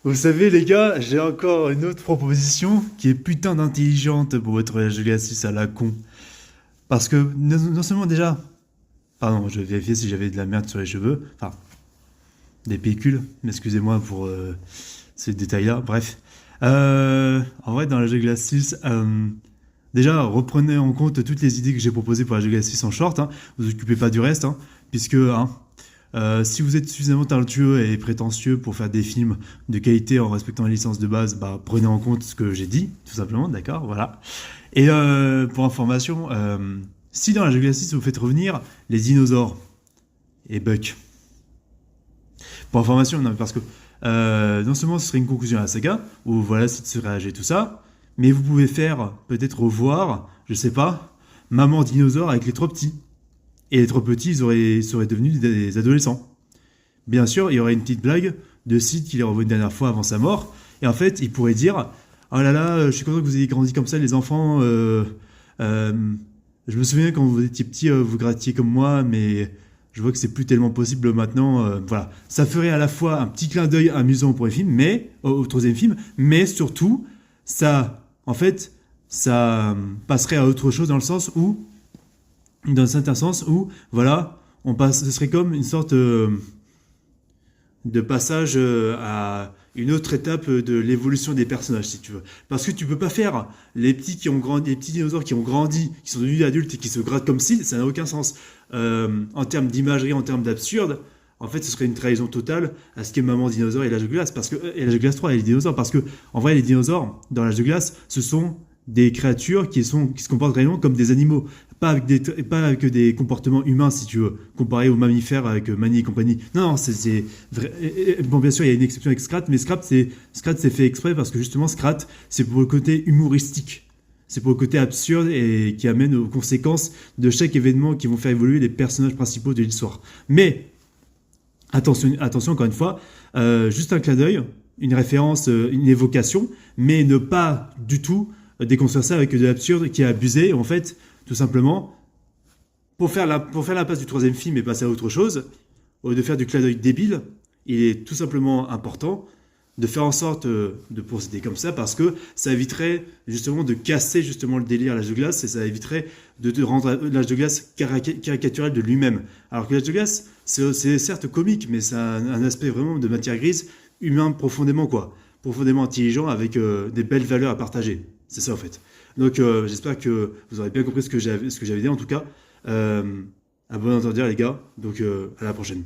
Vous savez, les gars, j'ai encore une autre proposition qui est putain d'intelligente pour votre Julius à la con. Parce que non seulement déjà, pardon, je vais vérifier si j'avais de la merde sur les cheveux, enfin, des pellicules, excusez-moi pour ces détails-là, bref. En vrai, dans la Julius 6, déjà, reprenez en compte toutes les idées que j'ai proposées pour la Julius 6 en short, hein. Vous occupez pas du reste, hein, puisque, hein, si vous êtes suffisamment talentueux et prétentieux pour faire des films de qualité en respectant les licences de base, bah, prenez en compte ce que j'ai dit, tout simplement, d'accord, voilà. Et pour information, si dans la jungle 6 vous faites revenir les dinosaures et Buck, pour information, non, parce que non seulement ce serait une conclusion à la saga, où voilà, si serait âgé tout ça, mais vous pouvez faire, peut-être revoir, je sais pas, Maman Dinosaure avec les trop petits. Et les trop petits, seraient devenus des adolescents. Bien sûr, il y aurait une petite blague de Sid qui les revoit une dernière fois avant sa mort. Et en fait, il pourrait dire: oh là là, je suis content que vous ayez grandi comme ça, les enfants. Je me souviens quand vous étiez petits, vous grattiez comme moi, mais je vois que c'est plus tellement possible maintenant. Voilà. Ça ferait à la fois un petit clin d'œil amusant pour les films, mais au troisième film, mais surtout, ça, en fait, ça passerait à autre chose dans un certain sens où, voilà, ce serait comme une sorte de passage à une autre étape de l'évolution des personnages, si tu veux. Parce que tu peux pas faire les petits qui ont grandi, les petits dinosaures qui ont grandi, qui sont devenus adultes et qui se grattent comme si, ça n'a aucun sens. En termes d'imagerie, en termes d'absurde, en fait, ce serait une trahison totale à ce qu'est Maman Dinosaure et l'âge de glace, et l'âge de glace 3 et les dinosaures, parce que, en vrai, les dinosaures, dans l'âge de glace, ce sont des créatures qui se comportent réellement comme des animaux, pas avec des comportements humains, si tu veux, comparé aux mammifères avec Manny et compagnie. Non, non, c'est vrai. Bon, bien sûr, il y a une exception avec Scrat, mais Scrat, c'est fait exprès parce que justement, Scrat, c'est pour le côté humoristique. C'est pour le côté absurde et qui amène aux conséquences de chaque événement qui vont faire évoluer les personnages principaux de l'histoire. Mais, attention encore une fois, juste un clin d'œil, une référence, une évocation, mais ne pas du tout déconstruire ça avec de l'absurde qui est abusé. En fait, tout simplement, pour faire la passe du troisième film et passer à autre chose, au lieu de faire du clin d'œil débile, il est tout simplement important de faire en sorte de procéder comme ça parce que ça éviterait justement de casser justement le délire à l'âge de glace et ça éviterait de rendre l'âge de glace caricatural de lui-même. Alors que l'âge de glace, c'est certes comique, mais c'est un aspect vraiment de matière grise, humain profondément quoi. Profondément intelligent avec des belles valeurs à partager. C'est ça en fait. Donc j'espère que vous aurez bien compris ce que j'avais dit en tout cas. À bon entendeur les gars. Donc à la prochaine.